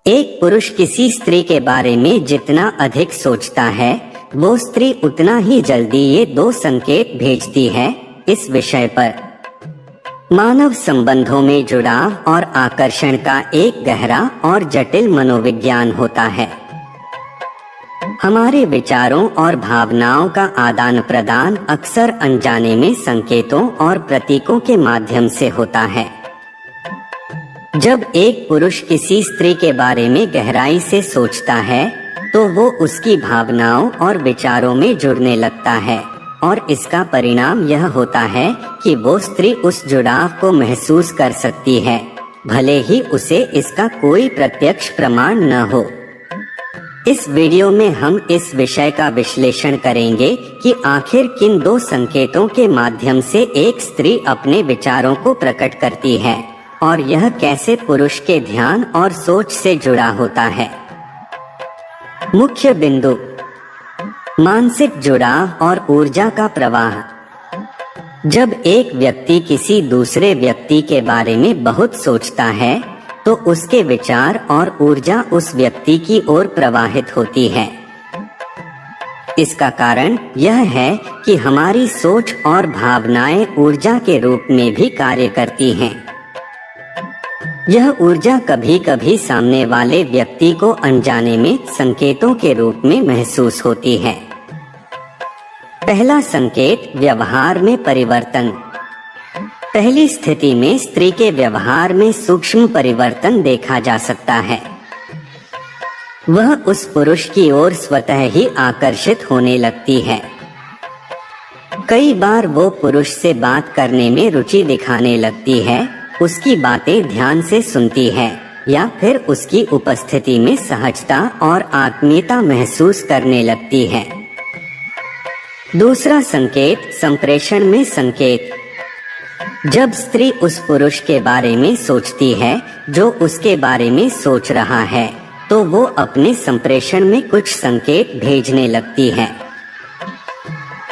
एक पुरुष किसी स्त्री के बारे में जितना अधिक सोचता है, वो स्त्री उतना ही जल्दी ये 2 संकेत भेजती है इस विषय पर। मानव संबंधों में जुड़ाव और आकर्षण का एक गहरा और जटिल मनोविज्ञान होता है। हमारे विचारों और भावनाओं का आदान प्रदान अक्सर अनजाने में संकेतों और प्रतीकों के माध्यम से होता है। जब एक पुरुष किसी स्त्री के बारे में गहराई से सोचता है, तो वो उसकी भावनाओं और विचारों में जुड़ने लगता है और इसका परिणाम यह होता है कि वो स्त्री उस जुड़ाव को महसूस कर सकती है, भले ही उसे इसका कोई प्रत्यक्ष प्रमाण न हो। इस वीडियो में हम इस विषय का विश्लेषण करेंगे कि आखिर किन 2 संकेतों के माध्यम से एक स्त्री अपने विचारों को प्रकट करती है और यह कैसे पुरुष के ध्यान और सोच से जुड़ा होता है। मुख्य बिंदु: मानसिक जुड़ाव और ऊर्जा का प्रवाह। जब एक व्यक्ति किसी दूसरे व्यक्ति के बारे में बहुत सोचता है, तो उसके विचार और ऊर्जा उस व्यक्ति की ओर प्रवाहित होती है। इसका कारण यह है कि हमारी सोच और भावनाएं ऊर्जा के रूप में भी कार्य करती हैं। यह ऊर्जा कभी कभी सामने वाले व्यक्ति को अनजाने में संकेतों के रूप में महसूस होती है। पहला संकेत: व्यवहार में परिवर्तन। पहली स्थिति में स्त्री के व्यवहार में सूक्ष्म परिवर्तन देखा जा सकता है। वह उस पुरुष की ओर स्वतः ही आकर्षित होने लगती है। कई बार वो पुरुष से बात करने में रुचि दिखाने लगती है, उसकी बातें ध्यान से सुनती है या फिर उसकी उपस्थिति में सहजता और आत्मीयता महसूस करने लगती है। दूसरा संकेत: संप्रेषण में संकेत। जब स्त्री उस पुरुष के बारे में सोचती है जो उसके बारे में सोच रहा है, तो वो अपने संप्रेषण में कुछ संकेत भेजने लगती है।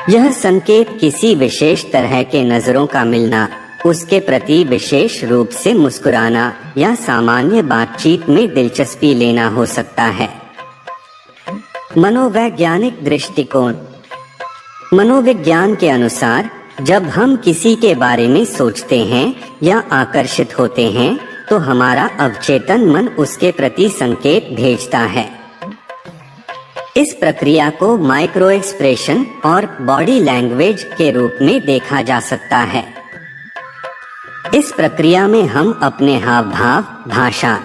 यह संकेत किसी विशेष तरह के नजरों का मिलना, उसके प्रति विशेष रूप से मुस्कुराना या सामान्य बातचीत में दिलचस्पी लेना हो सकता है। मनोवैज्ञानिक दृष्टिकोण। मनोविज्ञान के अनुसार जब हम किसी के बारे में सोचते हैं या आकर्षित होते हैं, तो हमारा अवचेतन मन उसके प्रति संकेत भेजता है। इस प्रक्रिया को माइक्रो एक्सप्रेशन और बॉडी लैंग्वेज के रूप में देखा जा सकता है। इस प्रक्रिया में हम अपने हाव भाव, भाषा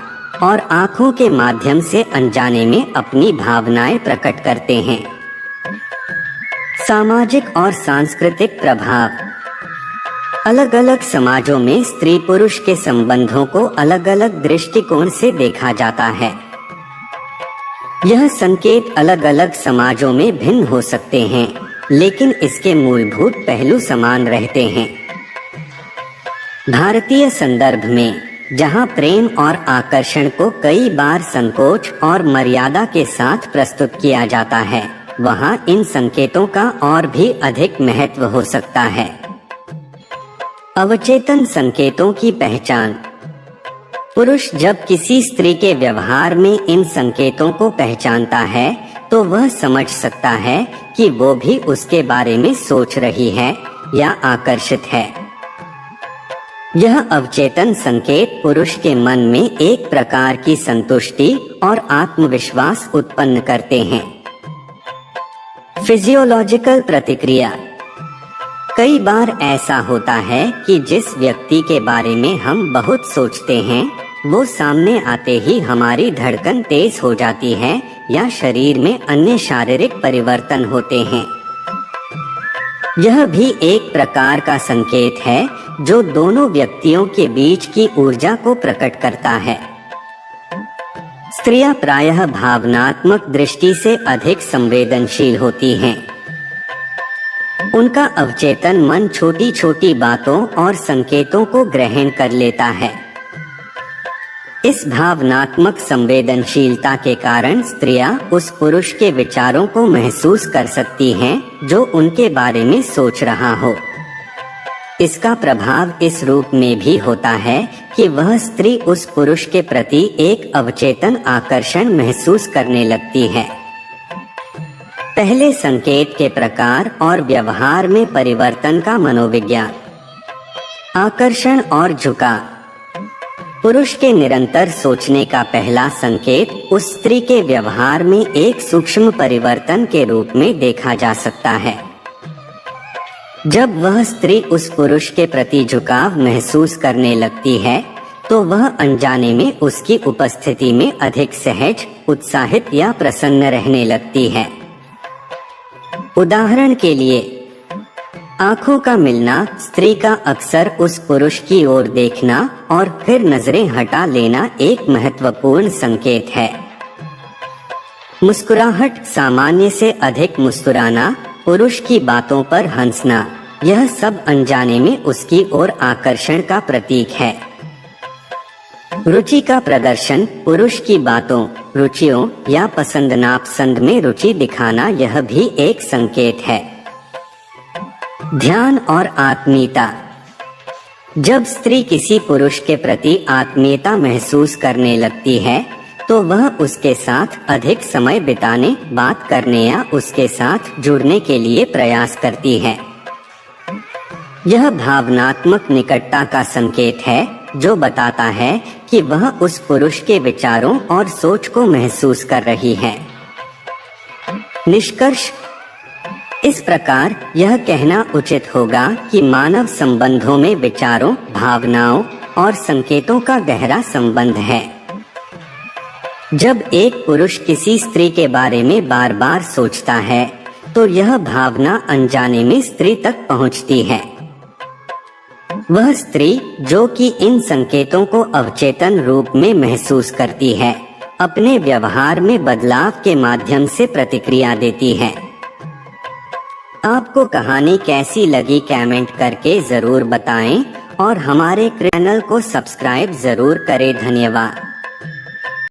और आंखों के माध्यम से अनजाने में अपनी भावनाएं प्रकट करते हैं। सामाजिक और सांस्कृतिक प्रभाव। अलग अलग समाजों में स्त्री पुरुष के संबंधों को अलग अलग दृष्टिकोण से देखा जाता है। यह संकेत अलग अलग समाजों में भिन्न हो सकते हैं, लेकिन इसके मूलभूत पहलू समान रहते हैं। भारतीय संदर्भ में, जहां प्रेम और आकर्षण को कई बार संकोच और मर्यादा के साथ प्रस्तुत किया जाता है, वहां इन संकेतों का और भी अधिक महत्व हो सकता है। अवचेतन संकेतों की पहचान। पुरुष जब किसी स्त्री के व्यवहार में इन संकेतों को पहचानता है, तो वह समझ सकता है कि वो भी उसके बारे में सोच रही है या आकर्षित है। यह अवचेतन संकेत पुरुष के मन में एक प्रकार की संतुष्टि और आत्मविश्वास उत्पन्न करते हैं। फिजियोलॉजिकल प्रतिक्रिया। कई बार ऐसा होता है कि जिस व्यक्ति के बारे में हम बहुत सोचते हैं, वो सामने आते ही हमारी धड़कन तेज हो जाती है या शरीर में अन्य शारीरिक परिवर्तन होते हैं। यह भी एक प्रकार का संकेत है जो दोनों व्यक्तियों के बीच की ऊर्जा को प्रकट करता है। स्त्रियां प्रायः भावनात्मक दृष्टि से अधिक संवेदनशील होती हैं। उनका अवचेतन मन छोटी छोटी बातों और संकेतों को ग्रहण कर लेता है। इस भावनात्मक संवेदनशीलता के कारण स्त्रियां उस पुरुष के विचारों को महसूस कर सकती हैं जो उनके बारे में सोच रहा हो। इसका प्रभाव इस रूप में भी होता है कि वह स्त्री उस पुरुष के प्रति एक अवचेतन आकर्षण महसूस करने लगती है। पहले संकेत के प्रकार और व्यवहार में परिवर्तन का मनोविज्ञान। आकर्षण और झुकाव। पुरुष के निरंतर सोचने का पहला संकेत उस स्त्री के व्यवहार में एक सूक्ष्म परिवर्तन के रूप में देखा जा सकता है। जब वह स्त्री उस पुरुष के प्रति झुकाव महसूस करने लगती है तो वह अनजाने में उसकी उपस्थिति में अधिक सहज, उत्साहित या प्रसन्न रहने लगती है। उदाहरण के लिए, आंखों का मिलना, स्त्री का अक्सर उस पुरुष की ओर देखना और फिर नजरें हटा लेना एक महत्वपूर्ण संकेत है। मुस्कुराहट, सामान्य से अधिक मुस्कुराना, पुरुष की बातों पर हंसना, यह सब अनजाने में उसकी ओर आकर्षण का प्रतीक है। रुचि का प्रदर्शन, पुरुष की बातों, रुचियों या पसंद नापसंद में रुचि दिखाना, यह भी एक संकेत है। ध्यान और आत्मीयता। जब स्त्री किसी पुरुष के प्रति आत्मीयता महसूस करने लगती है तो वह उसके साथ अधिक समय बिताने, बात करने या उसके साथ जुड़ने के लिए प्रयास करती है। यह भावनात्मक निकटता का संकेत है जो बताता है कि वह उस पुरुष के विचारों और सोच को महसूस कर रही है। निष्कर्ष, इस प्रकार यह कहना उचित होगा कि मानव संबंधों में विचारों, भावनाओं और संकेतों का गहरा संबंध है। जब एक पुरुष किसी स्त्री के बारे में बार बार सोचता है तो यह भावना अनजाने में स्त्री तक पहुंचती है। वह स्त्री जो कि इन संकेतों को अवचेतन रूप में महसूस करती है, अपने व्यवहार में बदलाव के माध्यम से प्रतिक्रिया देती है। आपको कहानी कैसी लगी कमेंट करके जरूर बताएं और हमारे चैनल को सब्सक्राइब जरूर करें। धन्यवाद।